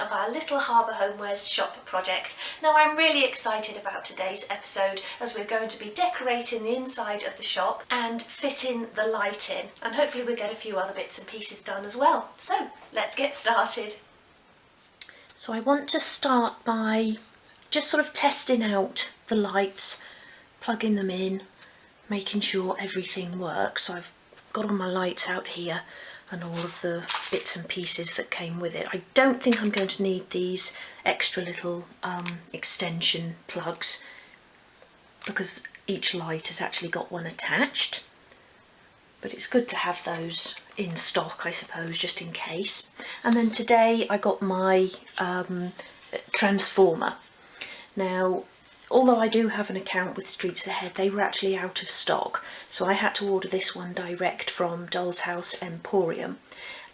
of our little Harbour Homewares shop project. Now I'm really excited about today's episode as we're going to be decorating the inside of the shop and fitting the light in, and hopefully we'll get a few other bits and pieces done as well. So let's get started. So I want to start by just sort of testing out the lights, plugging them in, making sure everything works. So I've got all my lights out here and all of the bits and pieces that came with it. I don't think I'm going to need these extra little extension plugs because each light has actually got one attached, but it's good to have those in stock, I suppose, just in case. And then today I got my transformer. Now, although I do have an account with Streets Ahead, they were actually out of stock, so I had to order this one direct from Doll's House Emporium,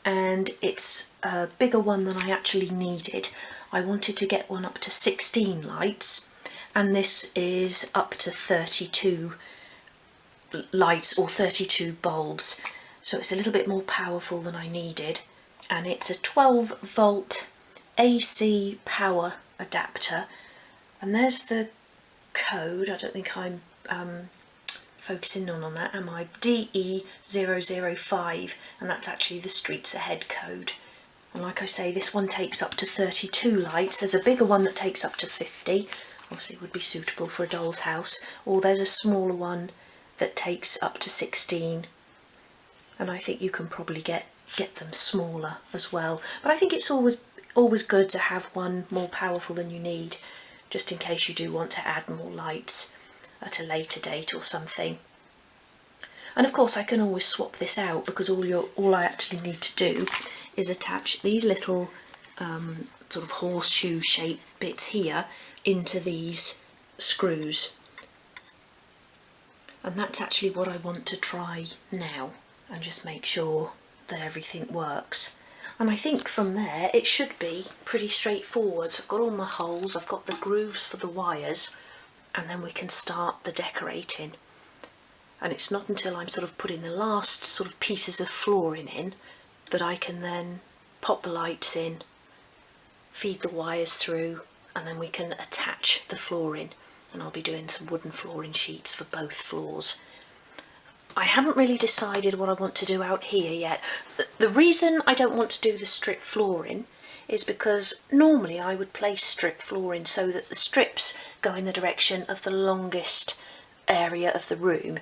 and it's a bigger one than I actually needed. I wanted to get one up to 16 lights, and this is up to 32 lights or 32 bulbs, so it's a little bit more powerful than I needed, and it's a 12 volt AC power adapter. And there's the code. I don't think I'm focusing on that, am I? DE005, and that's actually the Streets Ahead code. And like I say, this one takes up to 32 lights. There's a bigger one that takes up to 50, obviously it would be suitable for a doll's house, or there's a smaller one that takes up to 16, and I think you can probably get them smaller as well. But I think it's always good to have one more powerful than you need, just in case you do want to add more lights at a later date or something. And of course I can always swap this out, because all I actually need to do is attach these little sort of horseshoe shaped bits here into these screws. And that's actually what I want to try now, and just make sure that everything works. And I think from there it should be pretty straightforward. So I've got all my holes, I've got the grooves for the wires, and then we can start the decorating. And it's not until I'm sort of putting the last sort of pieces of flooring in that I can then pop the lights in, feed the wires through, and then we can attach the flooring. And I'll be doing some wooden flooring sheets for both floors. I haven't really decided what I want to do out here yet. The reason I don't want to do the strip flooring is because normally I would place strip flooring so that the strips go in the direction of the longest area of the room.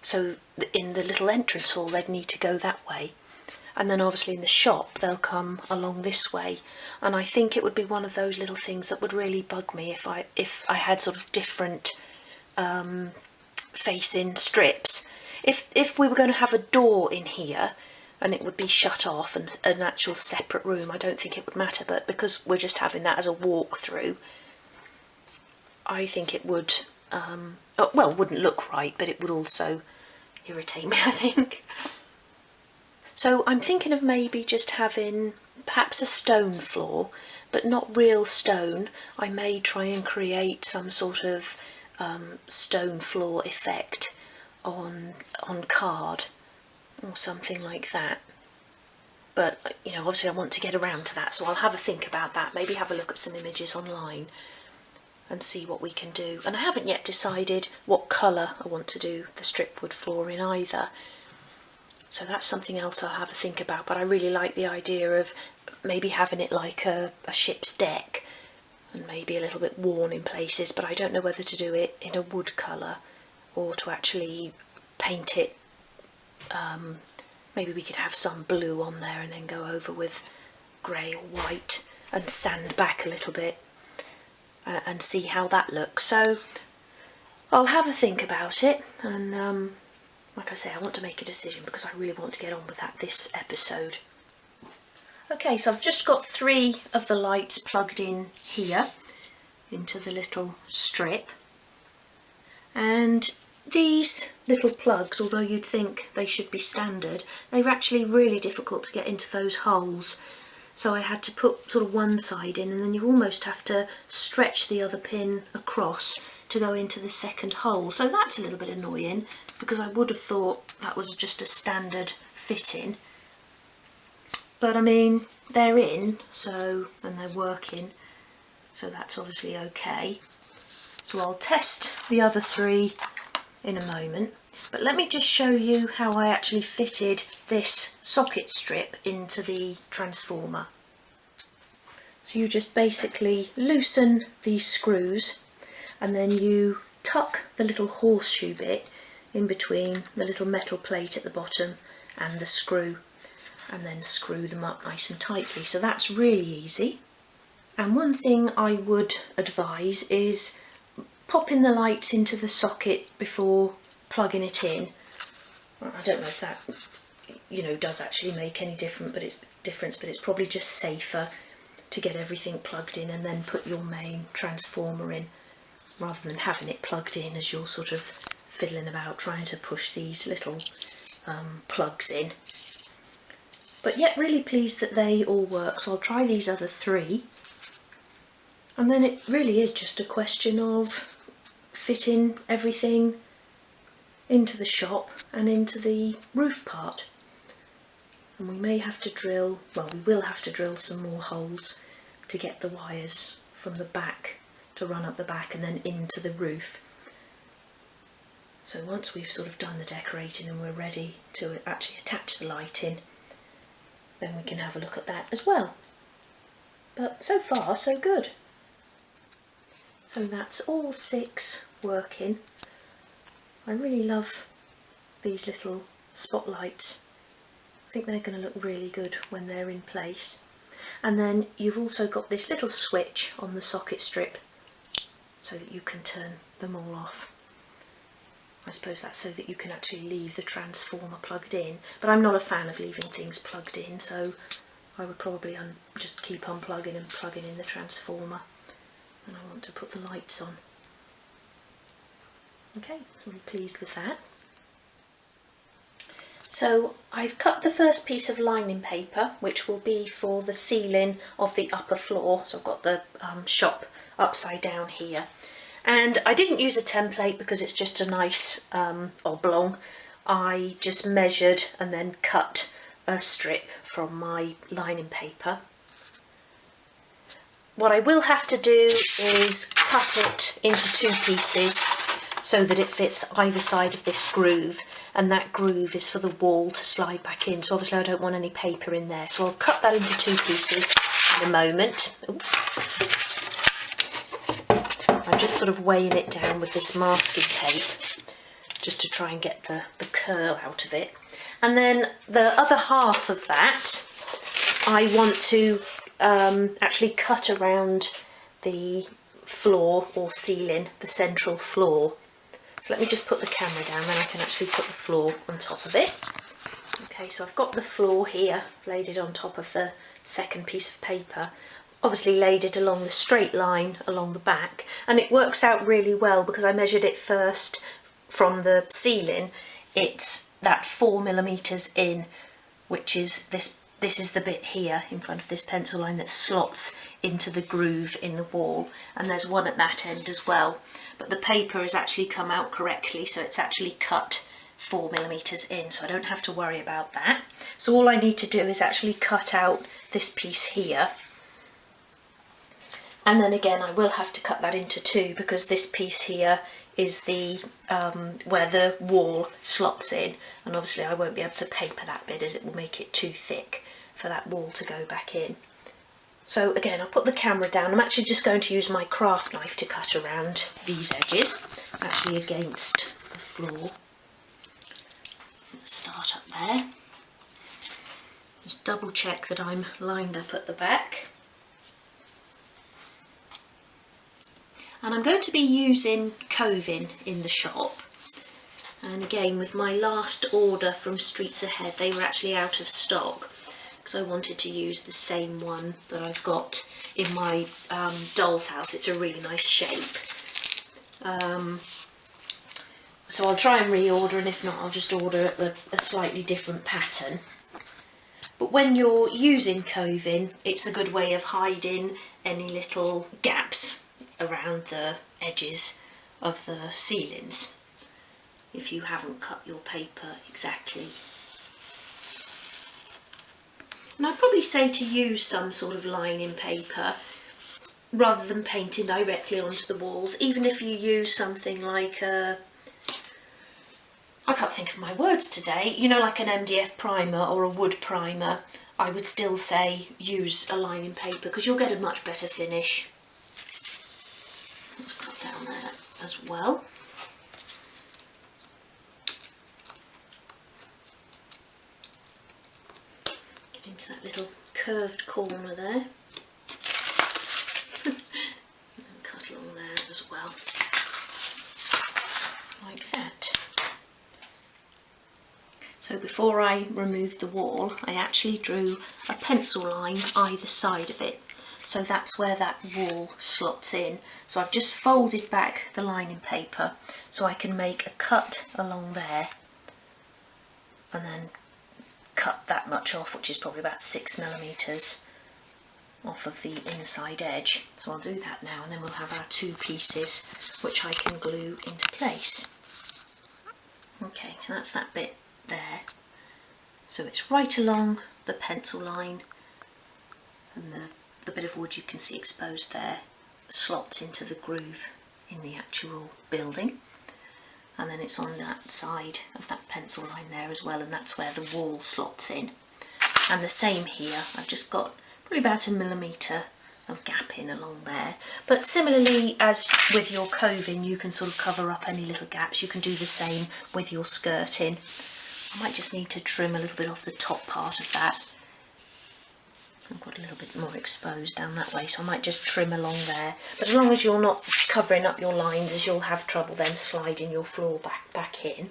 So in the little entrance hall they'd need to go that way, and then obviously in the shop they'll come along this way. And I think it would be one of those little things that would really bug me if I had sort of different facing strips. If we were going to have a door in here and it would be shut off and an actual separate room, I don't think it would matter, but because we're just having that as a walk-through, I think it would, well, wouldn't look right, but it would also irritate me, I think. So I'm thinking of maybe just having perhaps a stone floor, but not real stone. I may try and create some sort of stone floor effect on card or something like that. But you know, obviously I want to get around to that, so I'll have a think about that, maybe have a look at some images online and see what we can do. And I haven't yet decided what colour I want to do the strip wood floor in either, so that's something else I'll have a think about. But I really like the idea of maybe having it like a ship's deck, and maybe a little bit worn in places, but I don't know whether to do it in a wood colour or to actually paint it. Maybe we could have some blue on there and then go over with grey or white and sand back a little bit and see how that looks. So I'll have a think about it, and like I say, I want to make a decision because I really want to get on with that this episode. Okay, so I've just got 3 of the lights plugged in here into the little strip, and these little plugs, although you'd think they should be standard, they were actually really difficult to get into those holes. So I had to put sort of one side in, and then you almost have to stretch the other pin across to go into the second hole. So that's a little bit annoying, because I would have thought that was just a standard fitting. but I mean they're in, so, and they're working, so that's obviously okay. So I'll test the other 3 in a moment, but let me just show you how I actually fitted this socket strip into the transformer. So you just basically loosen these screws and then you tuck the little horseshoe bit in between the little metal plate at the bottom and the screw, and then screw them up nice and tightly. So that's really easy. And one thing I would advise is popping the lights into the socket before plugging it in. I don't know if that, you know, does actually make any difference, but it's probably just safer to get everything plugged in and then put your main transformer in, rather than having it plugged in as you're sort of fiddling about trying to push these little plugs in. But yet really pleased that they all work, so I'll try these other 3, and then it really is just a question of fitting everything into the shop and into the roof part. And we may have to drill, well, we will have to drill some more holes to get the wires from the back to run up the back and then into the roof. So once we've sort of done the decorating and we're ready to actually attach the light in, then we can have a look at that as well. But so far so good. So that's all 6 working. I really love these little spotlights. I think they're going to look really good when they're in place. And then you've also got this little switch on the socket strip so that you can turn them all off. I suppose that's so that you can actually leave the transformer plugged in, but I'm not a fan of leaving things plugged in, so I would probably just keep unplugging and plugging in the transformer. And I want to put the lights on. Okay, so I'm really pleased with that. So I've cut the first piece of lining paper, which will be for the ceiling of the upper floor. So I've got the shop upside down here. And I didn't use a template because it's just a nice oblong. I just measured and then cut a strip from my lining paper. What I will have to do is cut it into 2 pieces so that it fits either side of this groove, and that groove is for the wall to slide back in, so obviously I don't want any paper in there, so I'll cut that into 2 pieces in a moment. Oops. I'm just sort of weighing it down with this masking tape just to try and get the curl out of it. And then the other half of that I want to actually cut around the floor or ceiling, the central floor. So let me just put the camera down, then I can actually put the floor on top of it. Okay, so I've got the floor here laid it on top of the second piece of paper. Obviously laid it along the straight line along the back, and it works out really well because I measured it first from the ceiling. It's that 4mm in, which is this is the bit here in front of this pencil line that slots into the groove in the wall, and there's one at that end as well, but the paper has actually come out correctly, so it's actually cut 4mm in, so I don't have to worry about that. So all I need to do is actually cut out this piece here, and then again I will have to cut that into 2 because this piece here is the where the wall slots in, and obviously I won't be able to paper that bit as it will make it too thick for that wall to go back in. So again, I'll put the camera down. I'm actually just going to use my craft knife to cut around these edges, actually against the floor. Let's start up there. Just double check that I'm lined up at the back. And I'm going to be using coving in the shop. And again, with my last order from Streets Ahead, they were actually out of stock, because I wanted to use the same one that I've got in my doll's house. It's a really nice shape. So I'll try and reorder, and if not, I'll just order a slightly different pattern. But when you're using coving, it's a good way of hiding any little gaps around the edges of the ceilings if you haven't cut your paper exactly. And I'd probably say to use some sort of lining paper rather than painting directly onto the walls, even if you use something like I can't think of my words today, you know, like an MDF primer or a wood primer, I would still say use a lining paper because you'll get a much better finish. Let's cut down there as well. Get into that little curved corner there. And cut along there as well, like that. So before I removed the wall, I actually drew a pencil line either side of it. So that's where that wall slots in. So I've just folded back the lining paper so I can make a cut along there and then cut that much off, which is probably about 6mm off of the inside edge. So I'll do that now, and then we'll have our two pieces which I can glue into place. Okay, so that's that bit there. So it's right along the pencil line, and the bit of wood you can see exposed there slots into the groove in the actual building, and then it's on that side of that pencil line there as well, and that's where the wall slots in. And the same here, I've just got probably about 1mm of gap in along there, but similarly as with your coving, you can sort of cover up any little gaps. You can do the same with your skirting. I might just need to trim a little bit off the top part of that. I've got a little bit more exposed down that way, so I might just trim along there. But as long as you're not covering up your lines, as you'll have trouble then sliding your floor back in.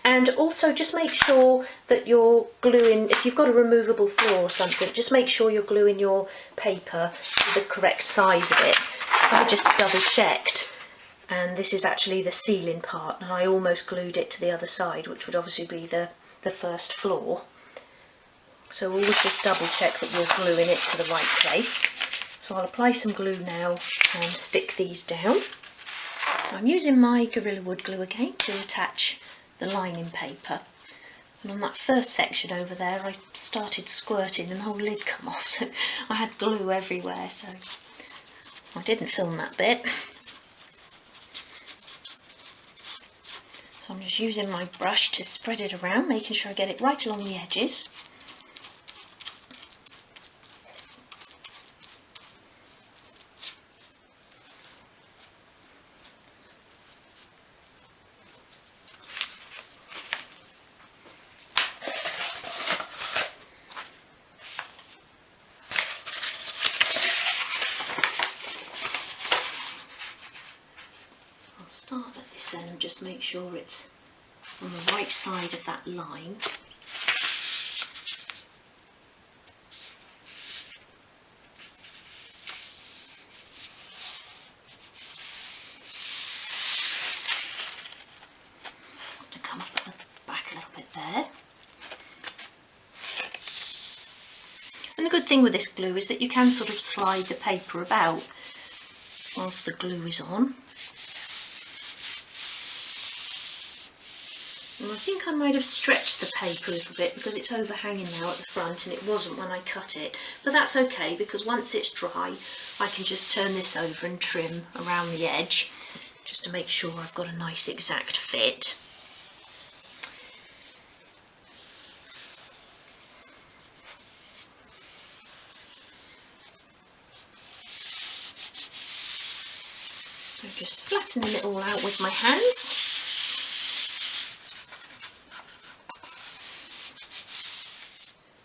And also just make sure that you're gluing, if you've got a removable floor or something, just make sure you're gluing your paper to the correct size of it. So I just double checked, and this is actually the ceiling part, and I almost glued it to the other side, which would obviously be the first floor. So always just double check that you're gluing it to the right place. So I'll apply some glue now and stick these down. So I'm using my Gorilla Wood glue again to attach the lining paper. And on that first section over there, I started squirting and the whole lid come off, so I had glue everywhere, so I didn't film that bit. So I'm just using my brush to spread it around, making sure I get it right along the edges. Start at this end and just make sure it's on the right side of that line. To come up at the back a little bit there. And the good thing with this glue is that you can sort of slide the paper about whilst the glue is on. And I think I might have stretched the paper a little bit because it's overhanging now at the front, and it wasn't when I cut it. But that's okay, because once it's dry I can just turn this over and trim around the edge just to make sure I've got a nice exact fit. So just flattening it all out with my hands.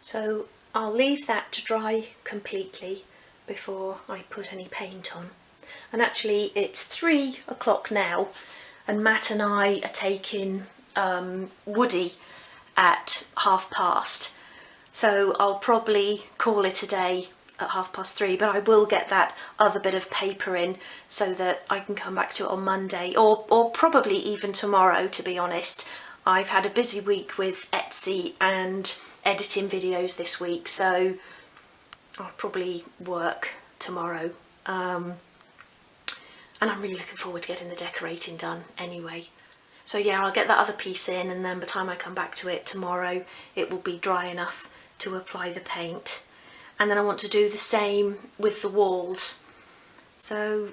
So I'll leave that to dry completely before I put any paint on. And actually it's 3 o'clock now, and Matt and I are taking Woody at 3:30. So I'll probably call it a day at 3:30, but I will get that other bit of paper in so that I can come back to it on Monday, or probably even tomorrow, to be honest. I've had a busy week with Etsy and editing videos this week, so I'll probably work tomorrow, and I'm really looking forward to getting the decorating done anyway. So yeah, I'll get that other piece in, and then by the time I come back to it tomorrow it will be dry enough to apply the paint, and then I want to do the same with the walls. So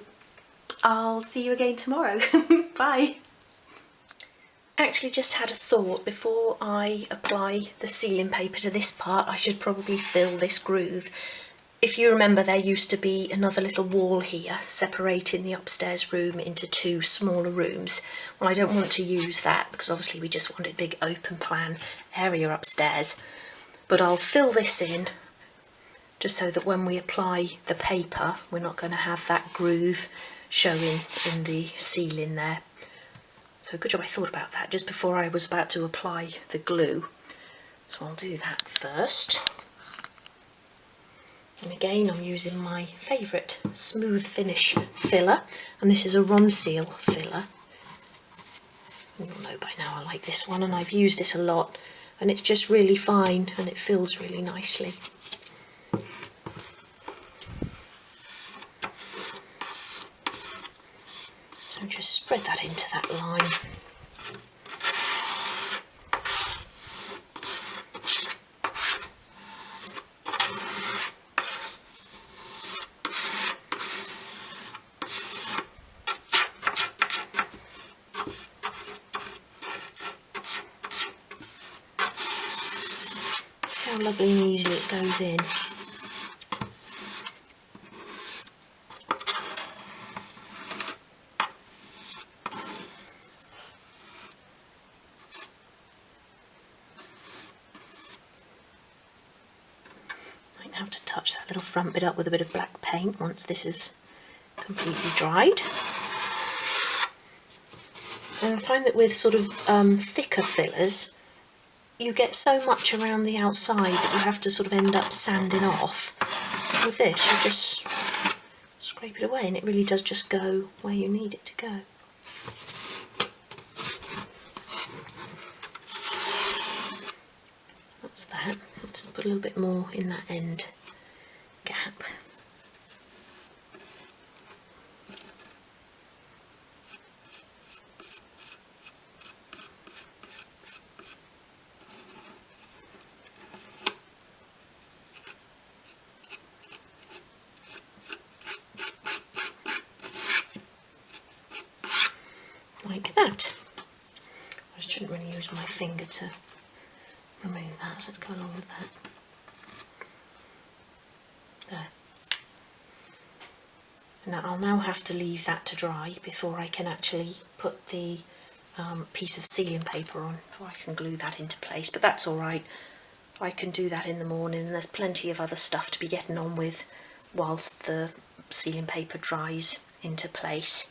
I'll see you again tomorrow. Bye. Actually just had a thought, before I apply the ceiling paper to this part I should probably fill this groove. If you remember, there used to be another little wall here separating the upstairs room into two smaller rooms. Well, I don't want to use that because obviously we just wanted a big open plan area upstairs, but I'll fill this in just so that when we apply the paper we're not going to have that groove showing in the ceiling there. So good job I thought about that just before I was about to apply the glue. So I'll do that first. And again, I'm using my favourite smooth finish filler, and this is a Ronseal filler. You'll know by now I like this one, and I've used it a lot, and it's just really fine and it fills really nicely. So just spread that into that line. See how lovely and easily it goes in. Have to touch that little front bit up with a bit of black paint once this is completely dried. And I find that with sort of thicker fillers you get so much around the outside that you have to sort of end up sanding off. But with this you just scrape it away and it really does just go where you need it to go. That's that. Let's put a little bit more in that end gap. Like that. I shouldn't really use my finger to remove that, so let's go along with that. There. Now I'll now have to leave that to dry before I can actually put the piece of sealing paper on, so I can glue that into place, but that's alright. I can do that in the morning, and there's plenty of other stuff to be getting on with whilst the sealing paper dries into place.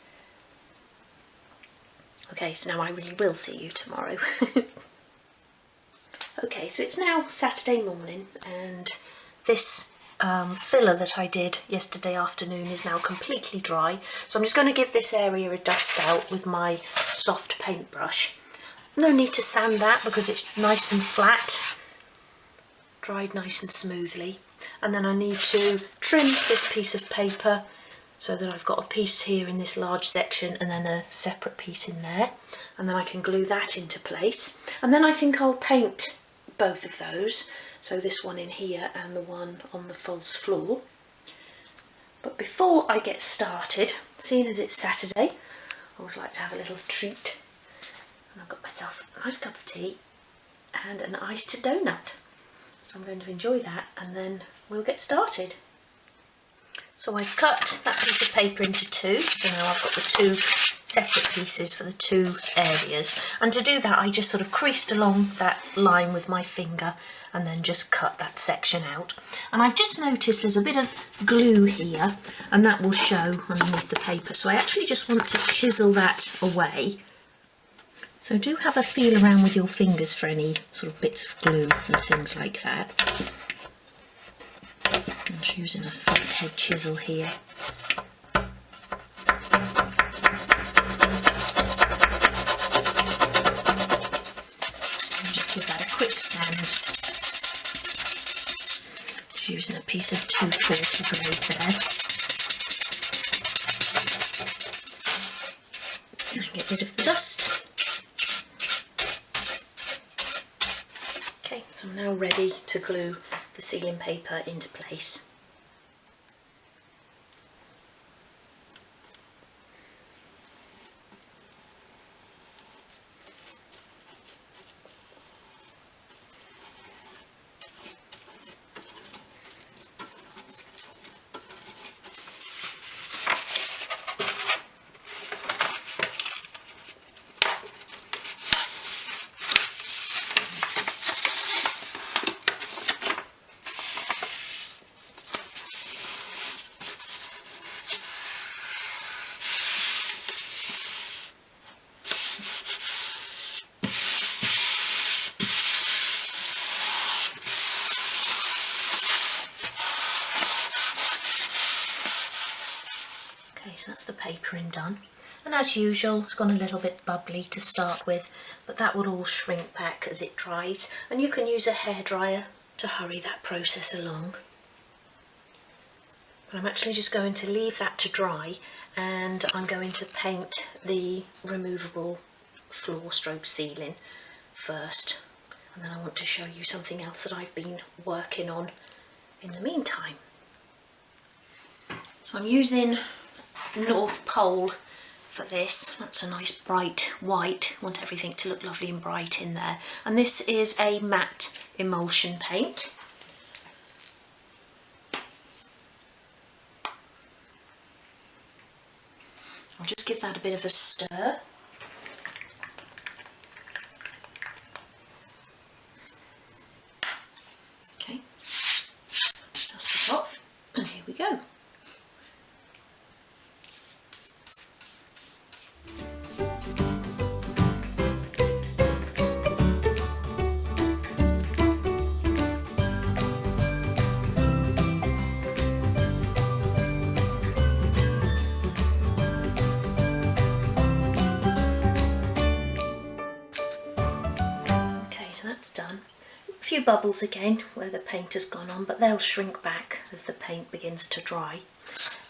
Okay, so now I really will see you tomorrow. Okay, so it's now Saturday morning, and this filler that I did yesterday afternoon is now completely dry, so I'm just going to give this area a dust out with my soft paintbrush. No need to sand that because it's nice and flat, dried nice and smoothly. And then I need to trim this piece of paper so that I've got a piece here in this large section and then a separate piece in there, and then I can glue that into place. And then I think I'll paint both of those, so this one in here and the one on the false floor. But before I get started, seeing as it's Saturday, I always like to have a little treat, and I've got myself a nice cup of tea and an iced donut, so I'm going to enjoy that and then we'll get started. So I've cut that piece of paper into two, so now I've got the two separate pieces for the two areas, and to do that I just sort of creased along that line with my finger and then just cut that section out. And I've just noticed there's a bit of glue here, and that will show underneath the paper, so I actually just want to chisel that away. So do have a feel around with your fingers for any sort of bits of glue and things like that. I'm just using a flat head chisel here. Just give that a quick sand. Just using a piece of 240 grade there. And get rid of the dust. Okay, So I'm now ready to glue the ceiling paper into place. Okay, so that's the papering done. And as usual, it's gone a little bit bubbly to start with, but that will all shrink back as it dries. And you can use a hairdryer to hurry that process along. But I'm actually just going to leave that to dry, and I'm going to paint the removable floor stroke ceiling first. And then I want to show you something else that I've been working on in the meantime. So I'm using North Pole for this. That's a nice bright white. I want everything to look lovely and bright in there. And this is a matte emulsion paint. I'll just give that a bit of a stir. Okay, dust it off, and here we go. So that's done. A few bubbles again where the paint has gone on, but they'll shrink back as the paint begins to dry.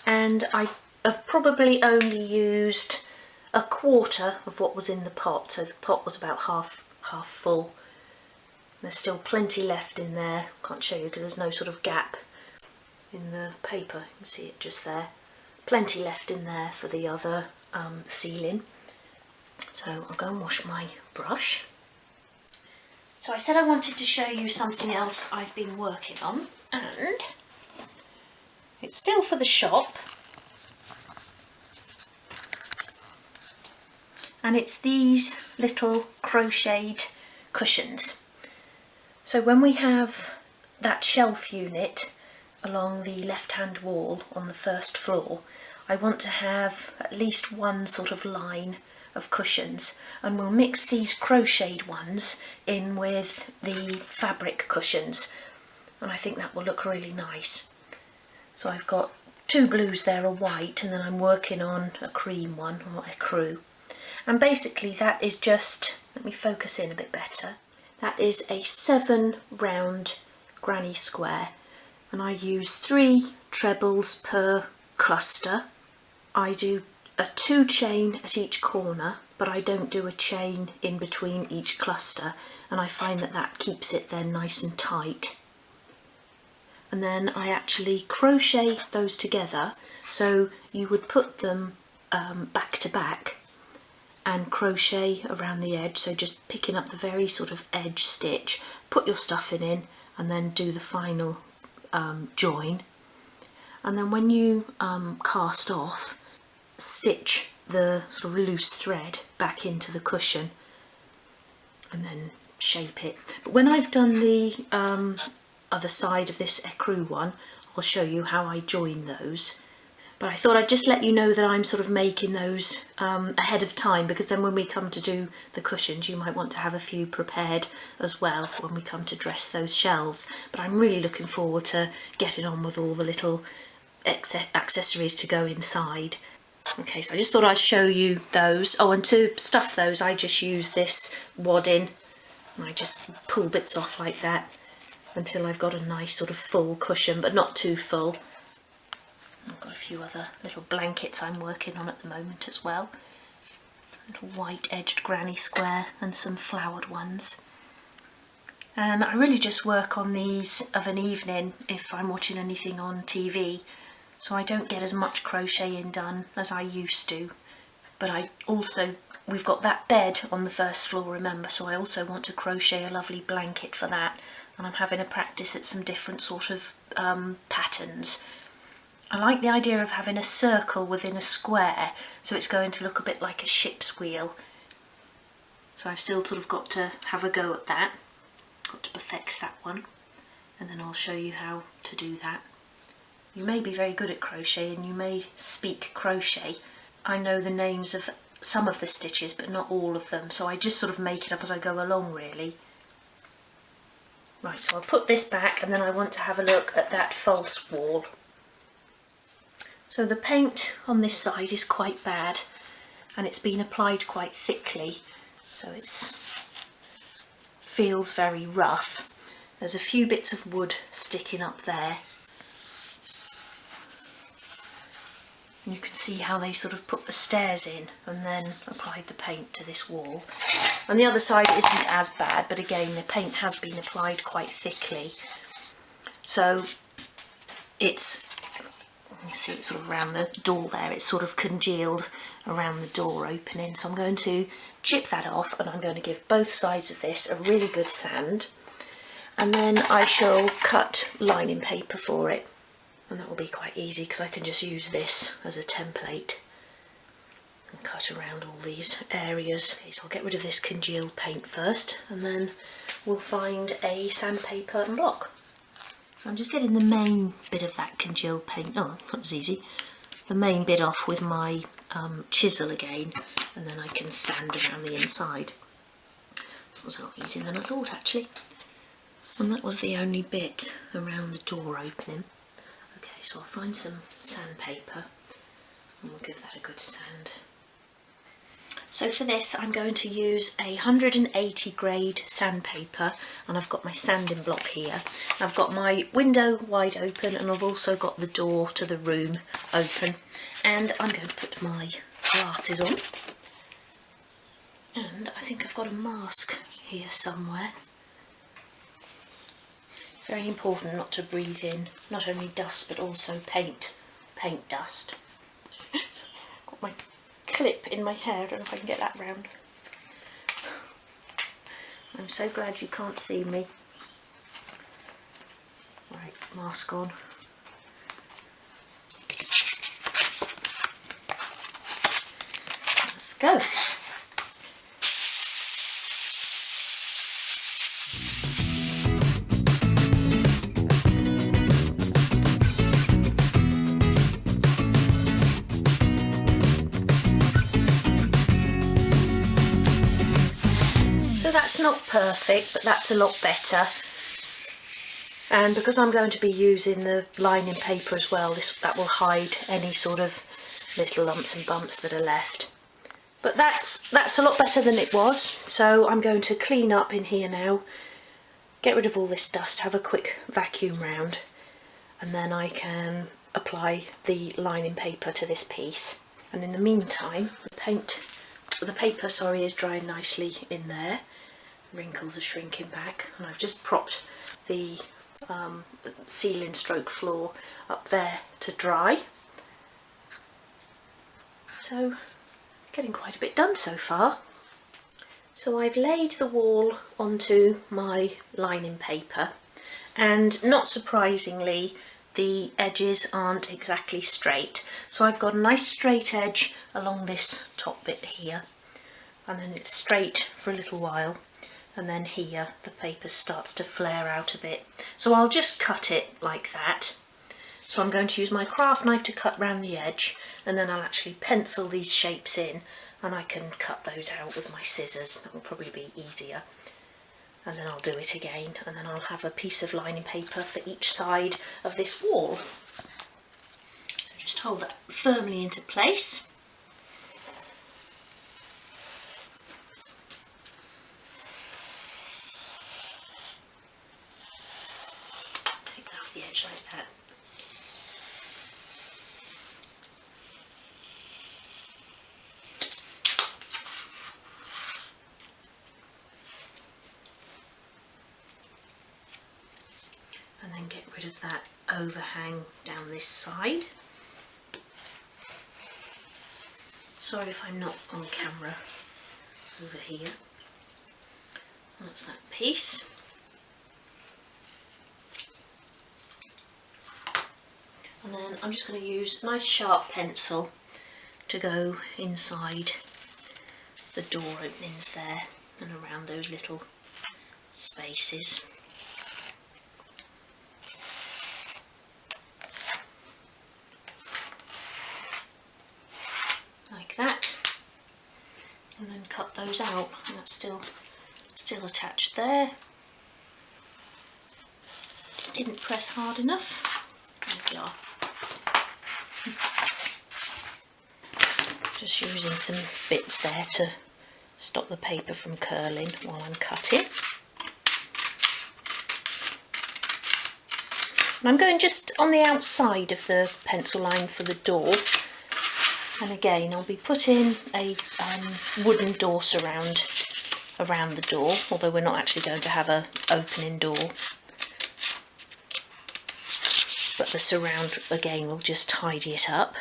And I have probably only used a quarter of what was in the pot, so the pot was about half full. There's still plenty left in there. Can't show you because there's no sort of gap in the paper. You can see it just there. Plenty left in there for the other ceiling. So I'll go and wash my brush. So I said I wanted to show you something else I've been working on, and it's still for the shop, and it's these little crocheted cushions. So when we have that shelf unit along the left-hand wall on the first floor, I want to have at least one sort of line of cushions, and we'll mix these crocheted ones in with the fabric cushions, and I think that will look really nice. So I've got two blues there, a white, and then I'm working on a cream one, or ecru. And basically that is just, let me focus in a bit better, that is a 7 round granny square, and I use 3 trebles per cluster. I do a 2 chain at each corner, but I don't do a chain in between each cluster, and I find that that keeps it then nice and tight. And then I actually crochet those together, so you would put them back to back and crochet around the edge, so just picking up the very sort of edge stitch, put your stuffing in, and then do the final join. And then when you cast off, stitch the sort of loose thread back into the cushion and then shape it. But when I've done the other side of this ecru one, I'll show you how I join those. But I thought I'd just let you know that I'm sort of making those ahead of time, because then when we come to do the cushions, you might want to have a few prepared as well when we come to dress those shelves. But I'm really looking forward to getting on with all the little accessories to go inside. Okay, so I just thought I'd show you those. Oh, and to stuff those, I just use this wadding, and I just pull bits off like that until I've got a nice sort of full cushion, but not too full. I've got a few other little blankets I'm working on at the moment as well. A little white edged granny square and some flowered ones. And I really just work on these of an evening if I'm watching anything on TV, so I don't get as much crocheting done as I used to. But we've got that bed on the first floor, remember, so I also want to crochet a lovely blanket for that, and I'm having a practice at some different sort of patterns. I like the idea of having a circle within a square, so it's going to look a bit like a ship's wheel. So I've still sort of got to have a go at that. Got to perfect that one, and then I'll show you how to do that. You may be very good at crochet and you may speak crochet. I know the names of some of the stitches but not all of them, so I just sort of make it up as I go along really. Right, so I'll put this back and then I want to have a look at that false wall. So the paint on this side is quite bad and it's been applied quite thickly, so it feels very rough. There's a few bits of wood sticking up there. And you can see how they sort of put the stairs in and then applied the paint to this wall. And the other side isn't as bad, but again the paint has been applied quite thickly. So it's, you can see it sort of around the door there, it's sort of congealed around the door opening. So I'm going to chip that off and I'm going to give both sides of this a really good sand. And then I shall cut lining paper for it. And that will be quite easy because I can just use this as a template and cut around all these areas. Okay, so I'll get rid of this congealed paint first and then we'll find a sandpaper and block. So I'm just getting the main bit of that congealed paint, oh that was easy, the main bit off with my chisel again, and then I can sand around the inside. That was a lot easier than I thought actually. And that was the only bit around the door opening. Okay, so I'll find some sandpaper and we'll give that a good sand. So for this I'm going to use a 180 grade sandpaper, and I've got my sanding block here. I've got my window wide open and I've also got the door to the room open, and I'm going to put my glasses on, and I think I've got a mask here somewhere. Very important not to breathe in not only dust but also paint dust. Got my clip in my hair, I don't know if I can get that round. I'm so glad you can't see me. Right, mask on. Let's go. That's not perfect, but that's a lot better. And because I'm going to be using the lining paper as well, that will hide any sort of little lumps and bumps that are left. But that's a lot better than it was. So I'm going to clean up in here now, get rid of all this dust, have a quick vacuum round, and then I can apply the lining paper to this piece. And in the meantime, the paper is drying nicely in there. Wrinkles are shrinking back, and I've just propped the ceiling stroke floor up there to dry. So getting quite a bit done so far. So I've laid the wall onto my lining paper, and not surprisingly the edges aren't exactly straight. So I've got a nice straight edge along this top bit here, and then it's straight for a little while. And then here the paper starts to flare out a bit. So I'll just cut it like that. So I'm going to use my craft knife to cut round the edge, and then I'll actually pencil these shapes in, and I can cut those out with my scissors. That will probably be easier. And then I'll do it again, and then I'll have a piece of lining paper for each side of this wall. So just hold that firmly into place. The edge like that. then get rid of that overhang down this side. Sorry if I'm not on camera over here. That's that piece. And then I'm just going to use a nice sharp pencil to go inside the door openings there and around those little spaces. Like that. And then cut those out, and that's still attached there. Didn't press hard enough. There we are. Just using some bits there to stop the paper from curling while I'm cutting. And I'm going just on the outside of the pencil line for the door. And again, I'll be putting a wooden door surround around the door, although we're not actually going to have an opening door. But the surround, again, will just tidy it up.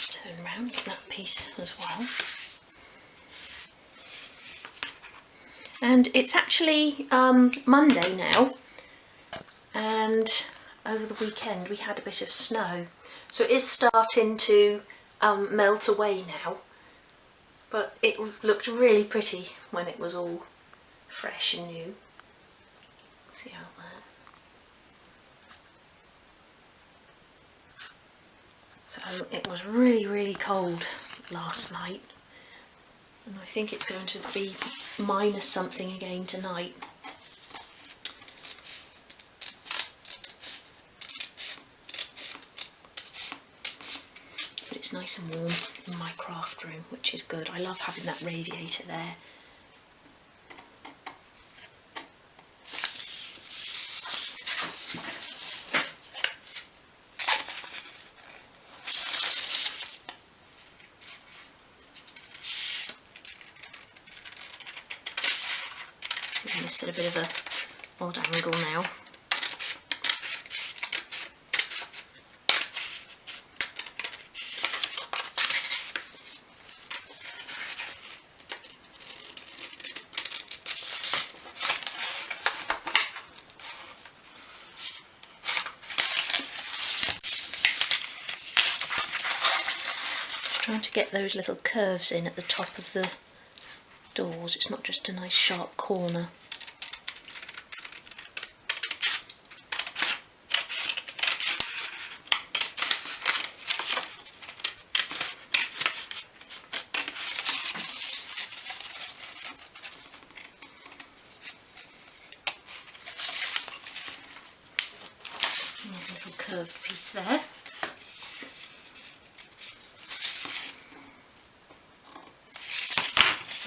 Turn around that piece as well. And it's actually Monday now, and over the weekend we had a bit of snow, so it is starting to melt away now, but it looked really pretty when it was all fresh and new. See out there. So it was really cold last night, and I think it's going to be minus something again tonight. But it's nice and warm in my craft room, which is good. I love having that radiator there. This at a bit of a odd angle now. Trying to get those little curves in at the top of the doors. It's not just a nice sharp corner. There's a little curved piece there.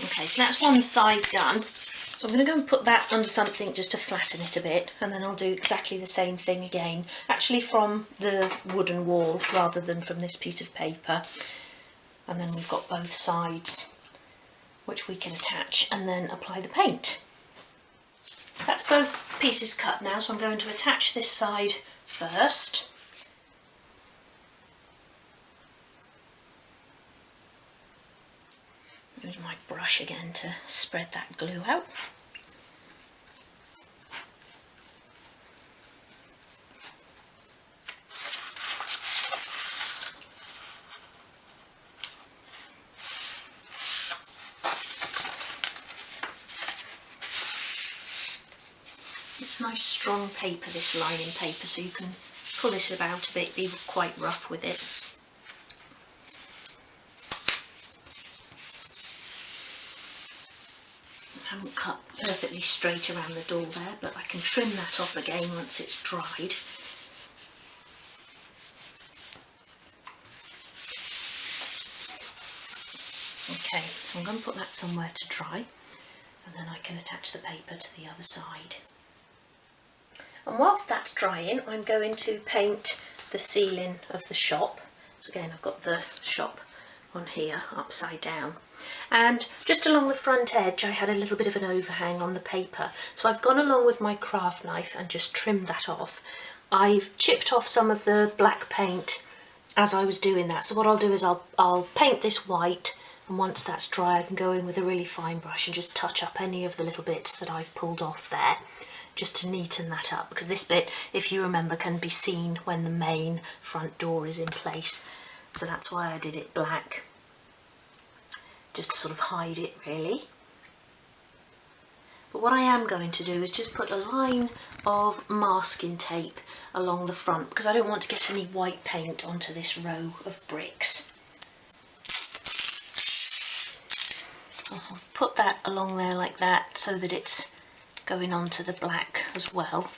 Okay, so that's one side done. So I'm going to go and put that under something just to flatten it a bit, and then I'll do exactly the same thing again, actually from the wooden wall rather than from this piece of paper. And then we've got both sides which we can attach and then apply the paint. That's both pieces cut now, so I'm going to attach this side first. Use my brush again to spread that glue out. It's nice strong paper, this lining paper, so you can pull it about a bit, be quite rough with it. I haven't cut perfectly straight around the door there, but I can trim that off again once it's dried. Okay, so I'm going to put that somewhere to dry, and then I can attach the paper to the other side. And whilst that's drying, I'm going to paint the ceiling of the shop. So again, I've got the shop on here upside down, and just along the front edge I had a little bit of an overhang on the paper, so I've gone along with my craft knife and just trimmed that off. I've chipped off some of the black paint as I was doing that, so what I'll do is I'll paint this white, and once that's dry I can go in with a really fine brush and just touch up any of the little bits that I've pulled off there, just to neaten that up, because this bit, if you remember, can be seen when the main front door is in place. So that's why I did it black, just to sort of hide it really. But what I am going to do is just put a line of masking tape along the front, because I don't want to get any white paint onto this row of bricks. I'll put that along there like that so that it's going onto the black as well.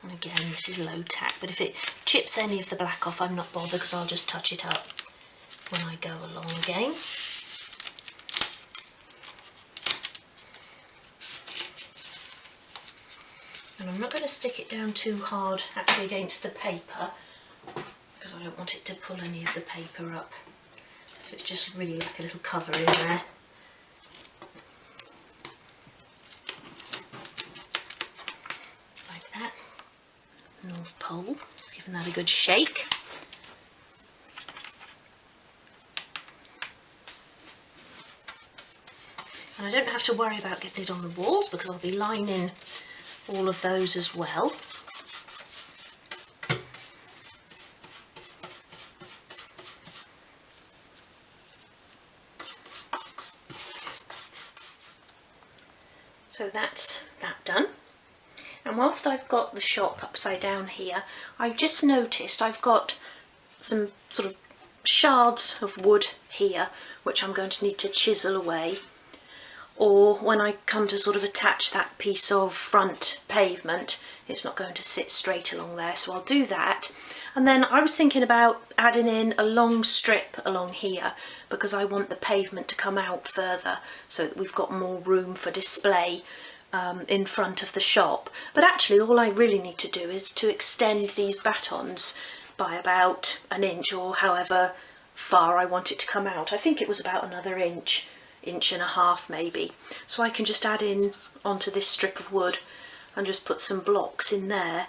And again, this is low tack, but if it chips any of the black off, I'm not bothered, because I'll just touch it up when I go along again. And I'm not going to stick it down too hard actually against the paper, because I don't want it to pull any of the paper up. So it's just really like a little cover in there. Like that. North Pole, giving that a good shake. And I don't have to worry about getting it on the walls, because I'll be lining all of those as well. So that's that done. And whilst I've got the shop upside down here, I just noticed I've got some sort of shards of wood here, which I'm going to need to chisel away. Or when I come to sort of attach that piece of front pavement, it's not going to sit straight along there, so I'll do that. And then I was thinking about adding in a long strip along here, because I want the pavement to come out further so that we've got more room for display in front of the shop. But actually all I really need to do is to extend these batons by about an inch, or however far I want it to come out. I think it was about another inch and a half maybe. So I can just add in onto this strip of wood and just put some blocks in there.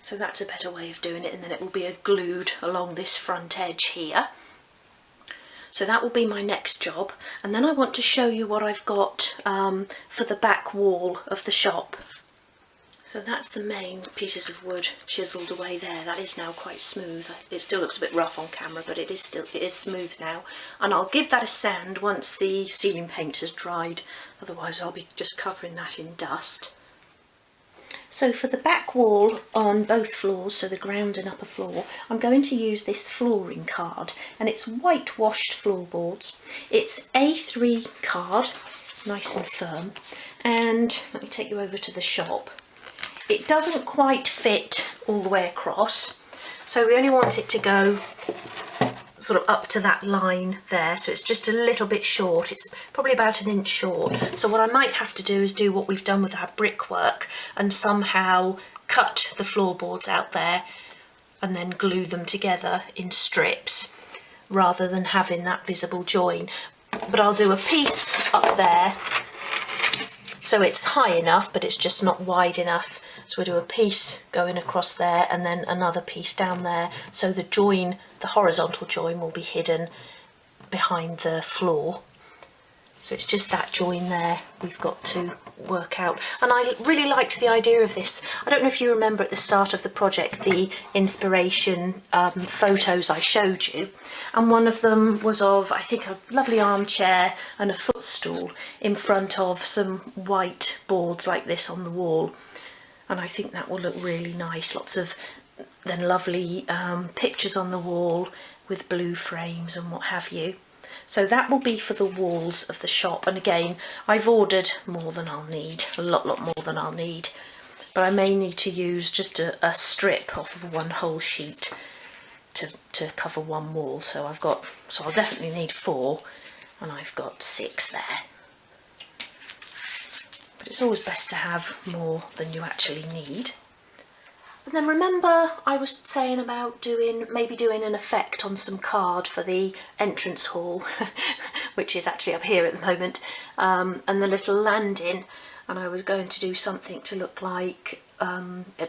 So that's a better way of doing it, and then it will be glued along this front edge here. So that will be my next job, and then I want to show you what I've got for the back wall of the shop. So that's the main pieces of wood chiselled away there. That is now quite smooth. It still looks a bit rough on camera, but it is smooth now. And I'll give that a sand once the ceiling paint has dried, otherwise I'll be just covering that in dust. So for the back wall on both floors, so the ground and upper floor, I'm going to use this flooring card, and it's whitewashed floorboards. It's A3 card, nice and firm, and let me take you over to the shop. It doesn't quite fit all the way across, so we only want it to go sort of up to that line there, so it's just a little bit short. It's probably about an inch short. So what I might have to do is do what we've done with our brickwork and somehow cut the floorboards out there and then glue them together in strips rather than having that visible join. But I'll do a piece up there so it's high enough, but it's just not wide enough. So we'll do a piece going across there and then another piece down there, so the join, the horizontal join, will be hidden behind the floor. So it's just that join there we've got to work out. And I really liked the idea of this. I don't know if you remember at the start of the project the inspiration photos I showed you, and one of them was of, I think, a lovely armchair and a footstool in front of some white boards like this on the wall. And I think that will look really nice. Lots of then lovely pictures on the wall with blue frames and what have you. So that will be for the walls of the shop. And again, I've ordered more than I'll need, a lot more than I'll need. But I may need to use just a strip off of one whole sheet to cover one wall. So I'll definitely need 4. and I've got 6 there. But it's always best to have more than you actually need. And then remember I was saying about maybe doing an effect on some card for the entrance hall, which is actually up here at the moment, and the little landing, and I was going to do something to look like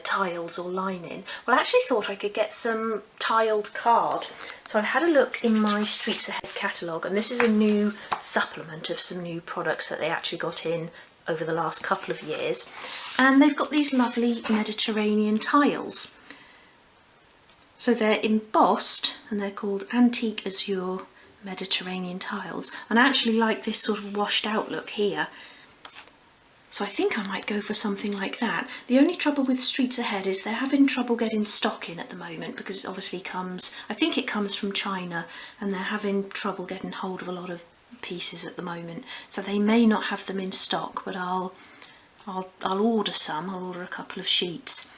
tiles or lining. Well, I actually thought I could get some tiled card. So I've had a look in my Streets Ahead catalogue, and this is a new supplement of some new products that they actually got in over the last couple of years, and they've got these lovely Mediterranean tiles. So they're embossed and they're called Antique Azure Mediterranean tiles, and I actually like this sort of washed out look here, so I think I might go for something like that. The only trouble with Streets Ahead is they're having trouble getting stock in at the moment, because it obviously I think it comes from China, and they're having trouble getting hold of a lot of pieces at the moment, so they may not have them in stock, but I'll order some. I'll order a couple of sheets,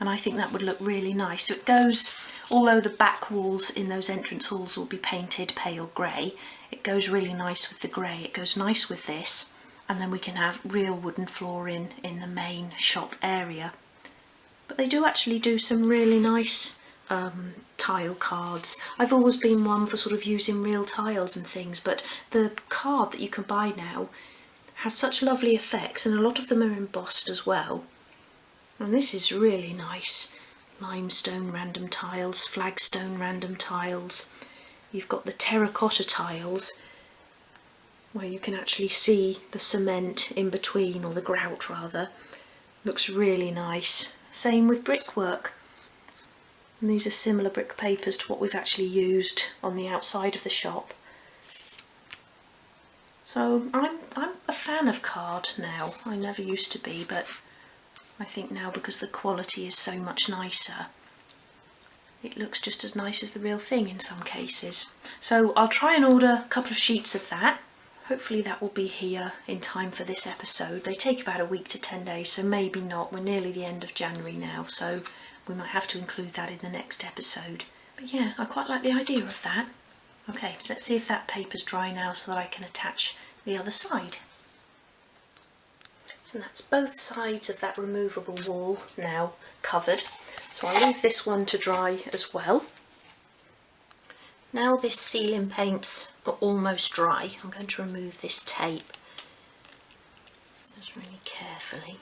and I think that would look really nice. So it goes, although the back walls in those entrance halls will be painted pale grey, it goes really nice with the grey. It goes nice with this, and then we can have real wooden flooring in the main shop area. But they do actually do some really nice tile cards. I've always been one for sort of using real tiles and things, but the card that you can buy now has such lovely effects, and a lot of them are embossed as well. And this is really nice. Limestone random tiles, flagstone random tiles. You've got the terracotta tiles where you can actually see the cement in between, or the grout rather. Looks really nice. Same with brickwork. And these are similar brick papers to what we've actually used on the outside of the shop. So I'm a fan of card now. I never used to be, but I think now, because the quality is so much nicer, it looks just as nice as the real thing in some cases. So I'll try and order a couple of sheets of that. Hopefully that will be here in time for this episode. They take about a week to 10 days, so maybe not. We're nearly the end of January now, so we might have to include that in the next episode. But yeah, I quite like the idea of that. Okay, so let's see if that paper's dry now so that I can attach the other side. So that's both sides of that removable wall now covered. So I'll leave this one to dry as well. Now this ceiling paints are almost dry, I'm going to remove this tape just really carefully.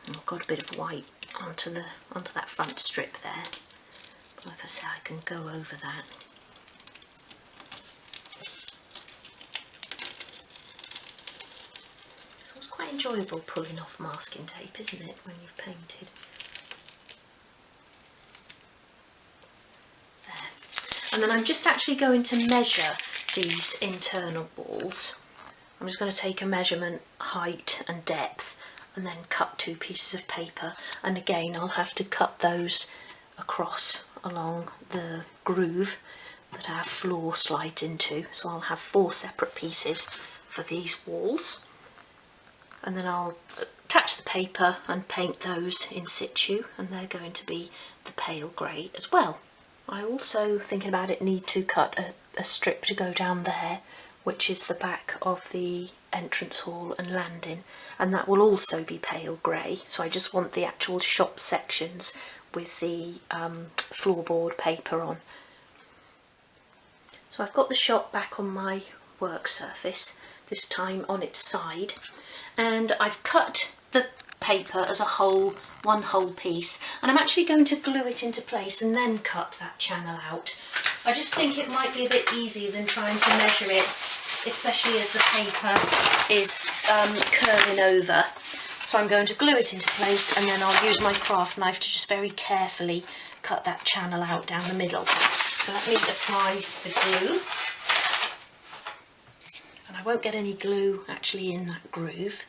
I've got a bit of white onto that front strip there, but like I said, I can go over that. It's always quite enjoyable pulling off masking tape, isn't it, when you've painted? There. And then I'm just actually going to measure these internal walls. I'm just going to take a measurement, height and depth, and then cut 2 pieces of paper, and again I'll have to cut those across along the groove that our floor slides into. So I'll have 4 separate pieces for these walls, and then I'll attach the paper and paint those in situ, and they're going to be the pale grey as well. I also, thinking about it, need to cut a strip to go down there, which is the back of the entrance hall and landing, and that will also be pale grey. So I just want the actual shop sections with the floorboard paper on. So I've got the shop back on my work surface, this time on its side, and I've cut the paper as a whole, one whole piece, and I'm actually going to glue it into place and then cut that channel out. I just think it might be a bit easier than trying to measure it, especially as the paper is curling over. So I'm going to glue it into place, and then I'll use my craft knife to just very carefully cut that channel out down the middle. So let me apply the glue, and I won't get any glue actually in that groove.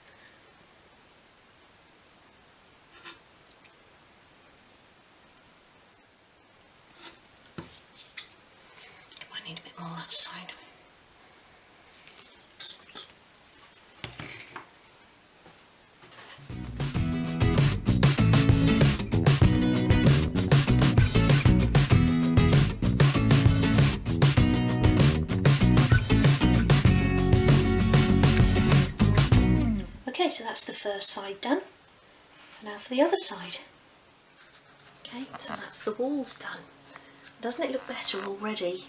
I need a bit more on that side. so that's the first side done. Now for the other side. Okay, so that's the walls done. Doesn't it look better already?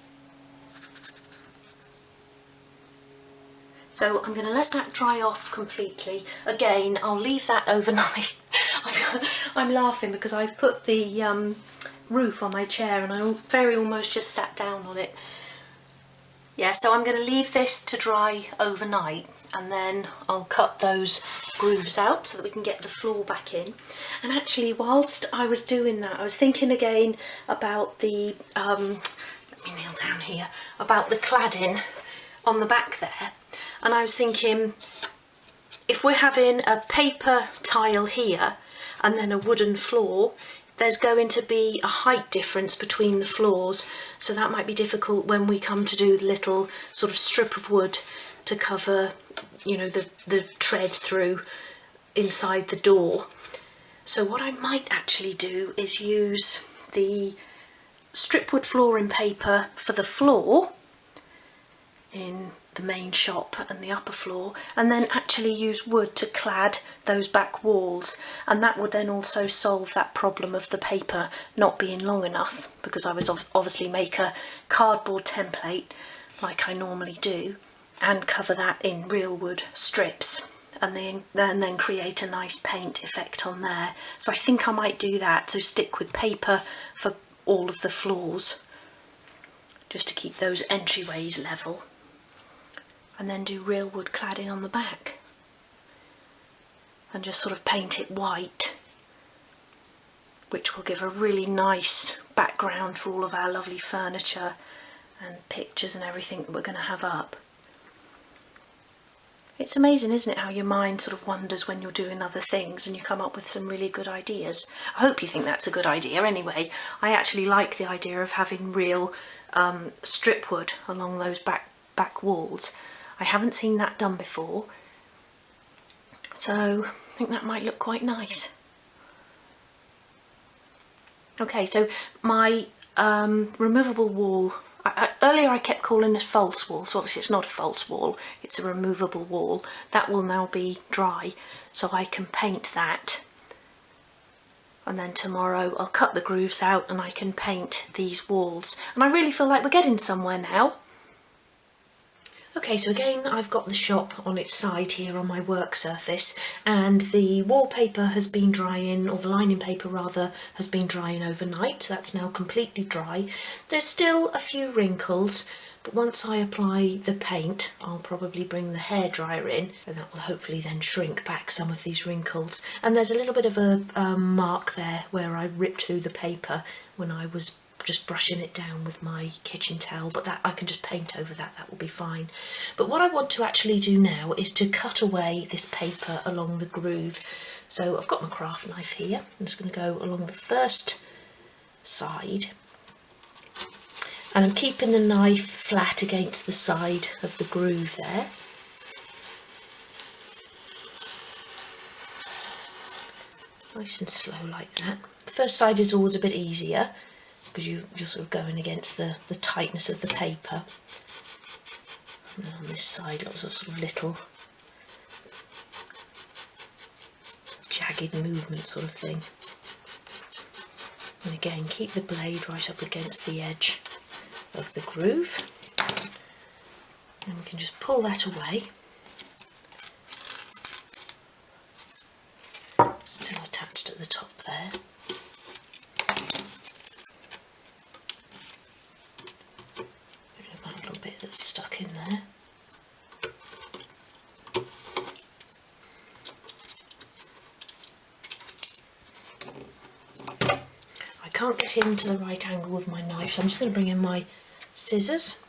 So I'm going to let that dry off completely. Again, I'll leave that overnight. I'm laughing because I've put the roof on my chair and I very almost just sat down on it. Yeah, so I'm going to leave this to dry overnight and then I'll cut those grooves out so that we can get the floor back in. And actually, whilst I was doing that, I was thinking again about the, let me kneel down here, about the cladding on the back there. And I was thinking, if we're having a paper tile here and then a wooden floor, there's going to be a height difference between the floors, so that might be difficult when we come to do the little sort of strip of wood to cover, you know, the tread through inside the door. So what I might actually do is use the strip wood flooring paper for the floor in the main shop and the upper floor, and then actually use wood to clad those back walls, and that would then also solve that problem of the paper not being long enough, because I would obviously make a cardboard template like I normally do and cover that in real wood strips and then create a nice paint effect on there. So I think I might do that, so stick with paper for all of the floors just to keep those entryways level, and then do real wood cladding on the back and just sort of paint it white, which will give a really nice background for all of our lovely furniture and pictures and everything that we're going to have up. It's amazing, isn't it, how your mind sort of wanders when you're doing other things and you come up with some really good ideas. I hope you think that's a good idea anyway. I actually like the idea of having real strip wood along those back walls. I haven't seen that done before, so I think that might look quite nice. Okay, so my removable wall, earlier I kept calling it false wall, so obviously it's not a false wall, it's a removable wall. That will now be dry, so I can paint that. And then tomorrow I'll cut the grooves out and I can paint these walls. And I really feel like we're getting somewhere now. Okay, so again I've got the shop on its side here on my work surface, and the wallpaper has been drying, or the lining paper rather, has been drying overnight, so that's now completely dry. There's still a few wrinkles, but once I apply the paint I'll probably bring the hairdryer in, and that will hopefully then shrink back some of these wrinkles. And there's a little bit of a mark there where I ripped through the paper when I was just brushing it down with my kitchen towel, but that I can just paint over that, that will be fine. But what I want to actually do now is to cut away this paper along the groove. So I've got my craft knife here. I'm just going to go along the first side, and I'm keeping the knife flat against the side of the groove there. Nice and slow like that. The first side is always a bit easier, because you're sort of going against the tightness of the paper. And then on this side, lots of sort of little jagged movement sort of thing. And again, keep the blade right up against the edge of the groove. And we can just pull that away. Still attached at the top there. Bit that's stuck in there. I can't get into the right angle with my knife, so I'm just going to bring in my scissors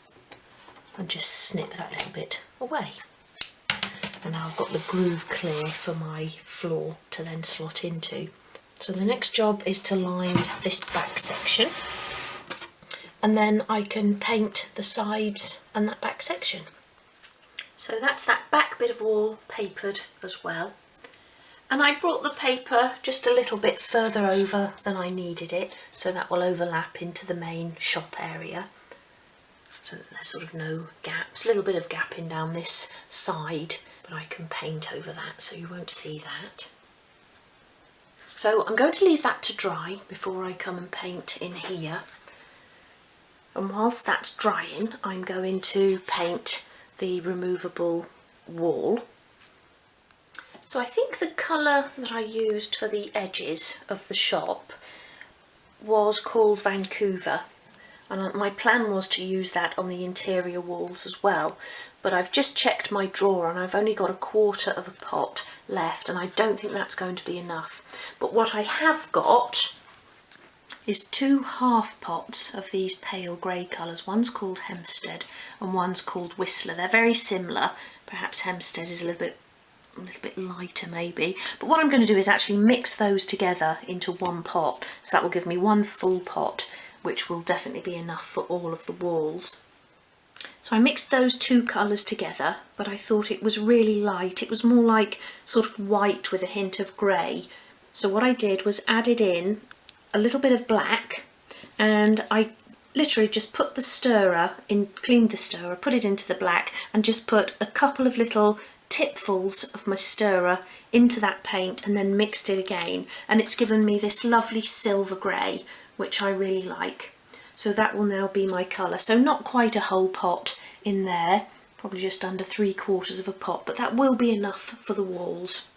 and just snip that little bit away. And now I've got the groove clear for my floor to then slot into. So the next job is to line this back section, and then I can paint the sides and that back section. So that's that back bit of wall papered as well. And I brought the paper just a little bit further over than I needed it, so that will overlap into the main shop area, so that there's sort of no gaps. A little bit of gapping down this side but I can paint over that so you won't see that. So I'm going to leave that to dry before I come and paint in here. And whilst that's drying, I'm going to paint the removable wall. So I think the colour that I used for the edges of the shop was called Vancouver, and my plan was to use that on the interior walls as well, but I've just checked my drawer and I've only got a quarter of a pot left, and I don't think that's going to be enough. But what I have got is 2 half pots of these pale grey colours. One's called Hempstead and one's called Whistler. They're very similar. Perhaps Hempstead is a little bit lighter maybe, but what I'm going to do is actually mix those together into one pot, so that will give me one full pot, which will definitely be enough for all of the walls. So I mixed those 2 colours together, but I thought it was really light. It was more like sort of white with a hint of grey. So what I did was added in a little bit of black, and I literally just put the stirrer in, cleaned the stirrer, put it into the black, and just put a couple of little tipfuls of my stirrer into that paint and then mixed it again, and it's given me this lovely silver grey, which I really like. So that will now be my colour. So not quite a whole pot in there, probably just under 3/4 of a pot, but that will be enough for the walls.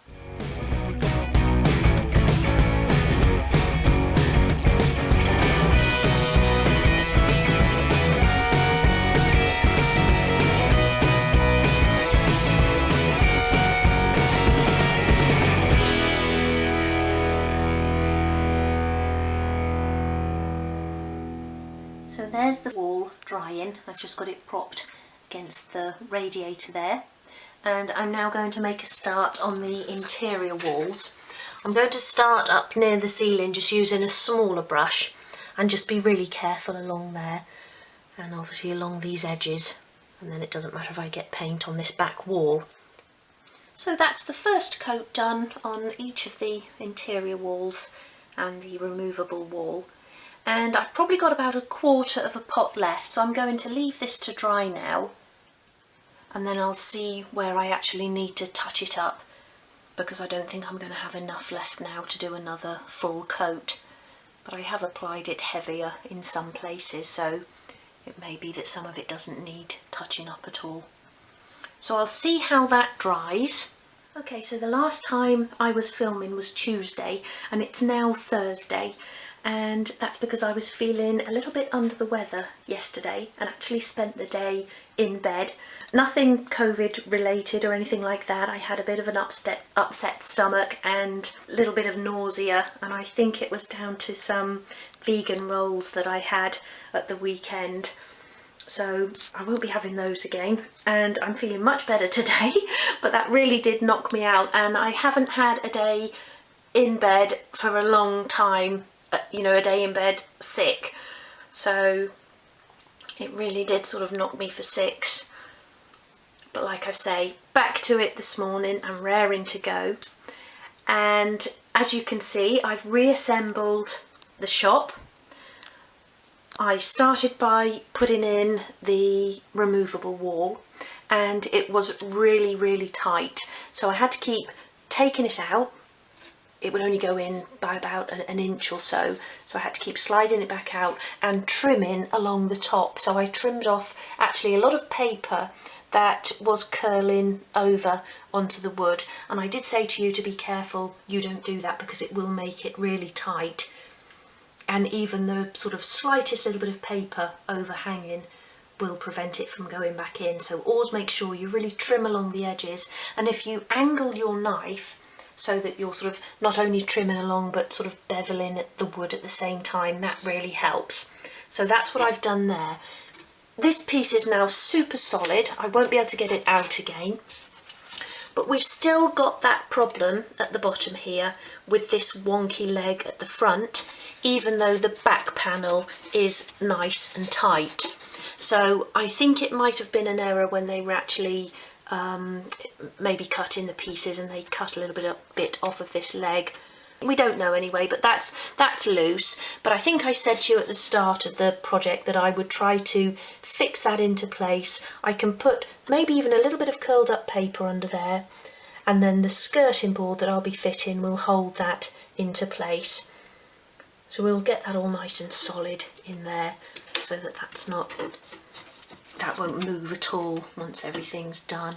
So there's the wall drying. I've just got it propped against the radiator there, and I'm now going to make a start on the interior walls. I'm going to start up near the ceiling just using a smaller brush and just be really careful along there, and obviously along these edges, and then it doesn't matter if I get paint on this back wall. So that's the first coat done on each of the interior walls and the removable wall. And I've probably got about a quarter of a pot left, so I'm going to leave this to dry now, and then I'll see where I actually need to touch it up, because I don't think I'm going to have enough left now to do another full coat. But I have applied it heavier in some places, so it may be that some of it doesn't need touching up at all. So I'll see how that dries. Okay, so the last time I was filming was Tuesday, and it's now Thursday. And that's because I was feeling a little bit under the weather yesterday and actually spent the day in bed. Nothing COVID related or anything like that. I had a bit of an upset stomach and a little bit of nausea, and I think it was down to some vegan rolls that I had at the weekend. So I won't be having those again, and I'm feeling much better today, but that really did knock me out, and I haven't had a day in bed for a long time. You know, a day in bed sick, so it really did sort of knock me for 6. But like I say, back to it this morning and raring to go. And as you can see, I've reassembled the shop. I started by putting in the removable wall, and it was really tight, so I had to keep taking it out. It would only go in by about an inch or so, so I had to keep sliding it back out and trimming along the top. So I trimmed off actually a lot of paper that was curling over onto the wood, and I did say to you to be careful you don't do that, because it will make it really tight, and even the sort of slightest little bit of paper overhanging will prevent it from going back in. So always make sure you really trim along the edges, and if you angle your knife so that you're sort of not only trimming along but sort of beveling at the wood at the same time, that really helps. So that's what I've done there. This piece is now super solid. I won't be able to get it out again, but we've still got that problem at the bottom here with this wonky leg at the front, even though the back panel is nice and tight. So I think it might have been an error when they were actually maybe cut in the pieces, and they cut a little bit off of this leg We don't know anyway, but that's loose. But I think I said to you at the start of the project that I would try to fix that into place. I can put maybe even a little bit of curled up paper under there, and then the skirting board that I'll be fitting will hold that into place. So we'll get that all nice and solid in there, so that that won't move at all once everything's done.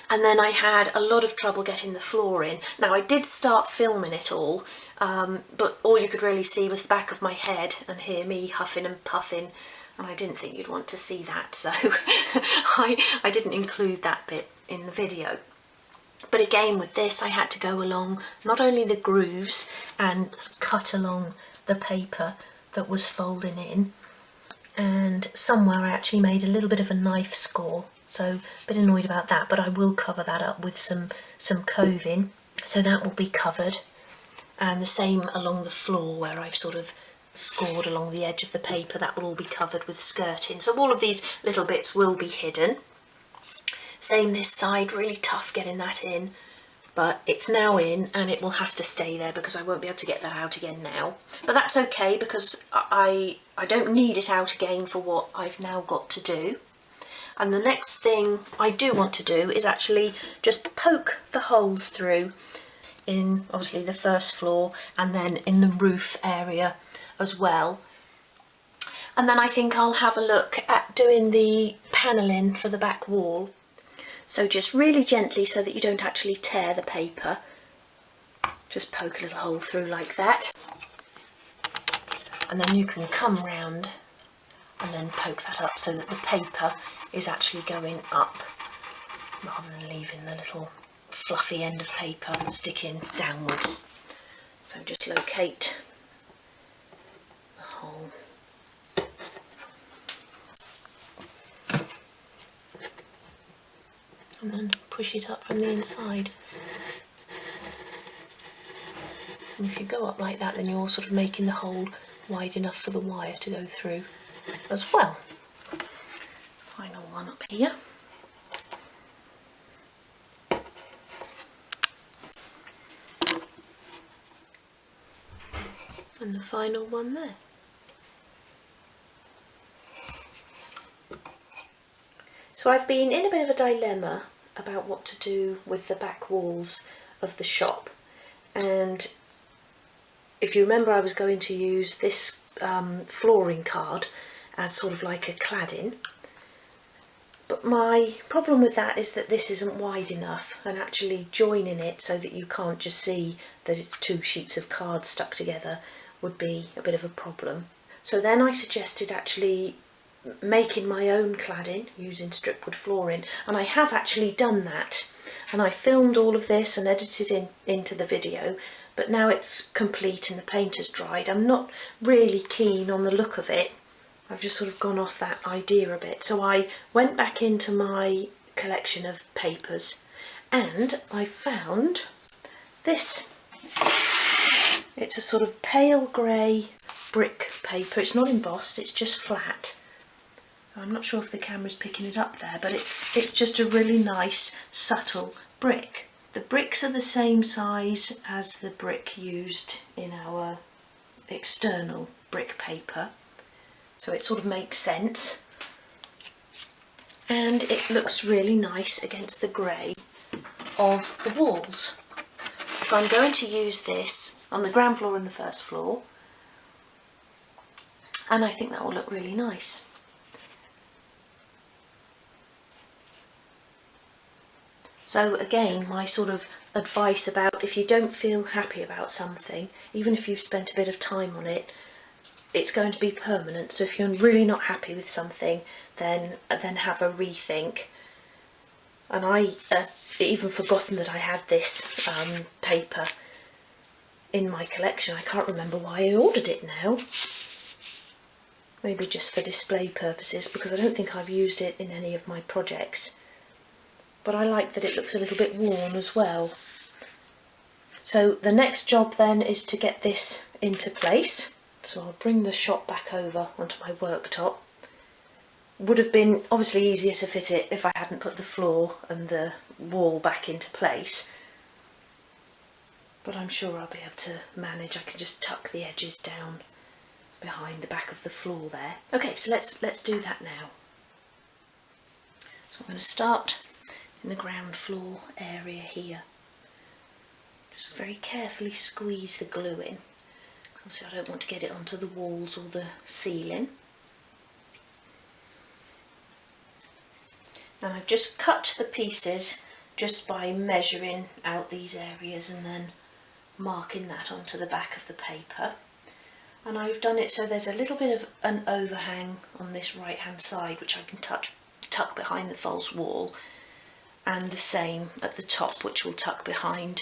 And then I had a lot of trouble getting the floor in. Now I did start filming it all, but all you could really see was the back of my head and hear me huffing and puffing, and I didn't think you'd want to see that, so I didn't include that bit in the video. But again, with this I had to go along not only the grooves and cut along the paper that was folding in, and somewhere I actually made a little bit of a knife score, so a bit annoyed about that, but I will cover that up with some coving, so that will be covered. And the same along the floor where I've sort of scored along the edge of the paper, that will all be covered with skirting. So all of these little bits will be hidden. Same this side, really tough getting that in, but it's now in and it will have to stay there because I won't be able to get that out again now. But that's okay, because I don't need it out again for what I've now got to do. And the next thing I do want to do is actually just poke the holes through in obviously the first floor and then in the roof area as well. And then I think I'll have a look at doing the panelling for the back wall. So just really gently, so that you don't actually tear the paper, just poke a little hole through like that. And then you can come round and then poke that up so that the paper is actually going up, rather than leaving the little fluffy end of paper sticking downwards. So just locate the hole. And then push it up from the inside. And if you go up like that, then you're sort of making the hole wide enough for the wire to go through as well. Final one up here. And the final one there. So I've been in a bit of a dilemma about what to do with the back walls of the shop, and if you remember, I was going to use this flooring card as sort of like a cladding, but my problem with that is that this isn't wide enough, and actually joining it so that you can't just see that it's two sheets of card stuck together would be a bit of a problem. So then I suggested actually making my own cladding using stripwood flooring, and I have actually done that, and I filmed all of this and edited into the video, but now it's complete and the paint has dried. I'm not really keen on the look of it. I've just sort of gone off that idea a bit, so I went back into my collection of papers and I found this. It's a sort of pale grey brick paper. It's not embossed, it's just flat. I'm not sure if the camera's picking it up there, but it's just a really nice, subtle brick. The bricks are the same size as the brick used in our external brick paper, so it sort of makes sense. And it looks really nice against the grey of the walls. So I'm going to use this on the ground floor and the first floor, and I think that will look really nice. So again, my sort of advice about, if you don't feel happy about something, even if you've spent a bit of time on it, it's going to be permanent. So if you're really not happy with something, then have a rethink. And I even forgotten that I had this paper in my collection. I can't remember why I ordered it now. Maybe just for display purposes, because I don't think I've used it in any of my projects. But I like that it looks a little bit worn as well. So the next job then is to get this into place. So I'll bring the shop back over onto my worktop. Would have been obviously easier to fit it if I hadn't put the floor and the wall back into place. but I'm sure I'll be able to manage. I can just tuck the edges down behind the back of the floor there. Okay, so let's do that now. So I'm going to start in the ground floor area here. Just very carefully squeeze the glue in. Obviously I don't want to get it onto the walls or the ceiling. And I've just cut the pieces just by measuring out these areas and then marking that onto the back of the paper. And I've done it so there's a little bit of an overhang on this right hand side which I can tuck behind the false wall, and the same at the top which will tuck behind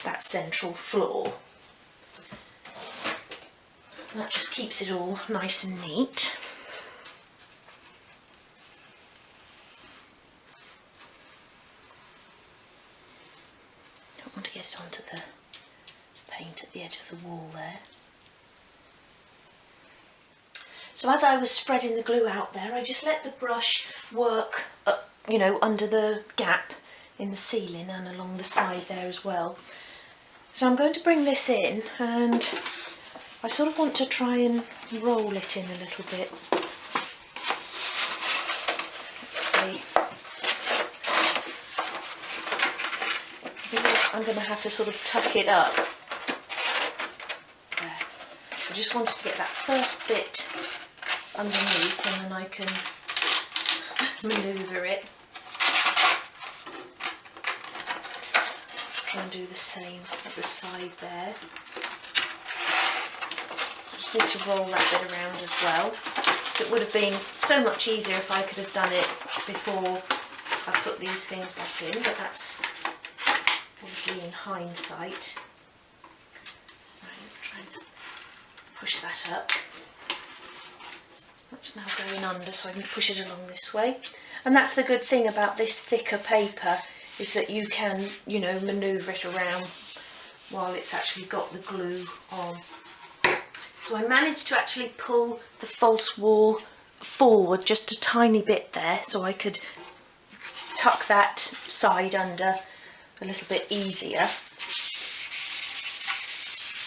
that central floor. That just keeps it all nice and neat. Don't want to get it onto the paint at the edge of the wall there. So as I was spreading the glue out there, I just let the brush work up, you know, under the gap in the ceiling and along the side there as well. So I'm going to bring this in, and I sort of want to try and roll it in a little bit. Let's see. Because I'm going to have to sort of tuck it up. There. I just wanted to get that first bit underneath, and then I can manoeuvre it. Try and do the same at the side there. Just need to roll that bit around as well. So it would have been so much easier if I could have done it before I put these things back in, but that's obviously in hindsight. Right, let's try and push that up. That's now going under, so I can push it along this way. And that's the good thing about this thicker paper, is that you can, you know, manoeuvre it around while it's actually got the glue on. So I managed to actually pull the false wall forward just a tiny bit there, so I could tuck that side under a little bit easier. A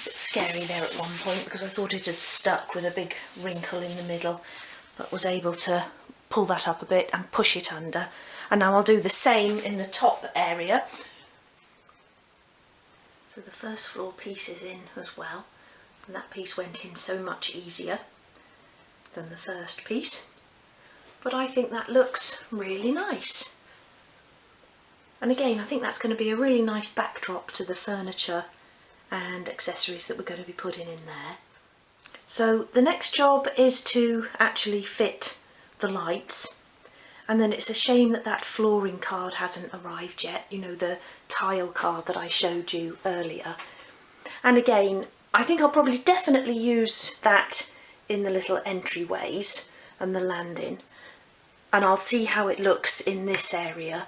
bit scary there at one point because I thought it had stuck with a big wrinkle in the middle, but was able to pull that up a bit and push it under. And now I'll do the same in the top area. So the first floor piece is in as well, and that piece went in so much easier than the first piece. But I think that looks really nice. And again, I think that's going to be a really nice backdrop to the furniture and accessories that we're going to be putting in there. So the next job is to actually fit the lights. And then it's a shame that that flooring card hasn't arrived yet, you know, the tile card that I showed you earlier. And again, I think I'll probably definitely use that in the little entryways and the landing. And I'll see how it looks in this area.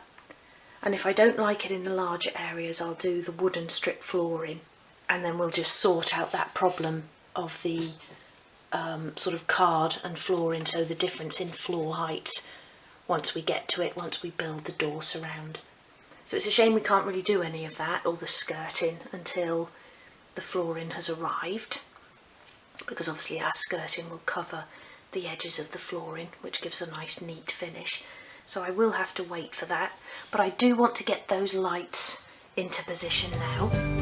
And if I don't like it in the larger areas, I'll do the wooden strip flooring. And then we'll just sort out that problem of the sort of card and flooring, so the difference in floor heights, once we get to it, once we build the door surround. So it's a shame we can't really do any of that, or the skirting, until the flooring has arrived, because obviously our skirting will cover the edges of the flooring, which gives a nice neat finish. So I will have to wait for that, but I do want to get those lights into position now.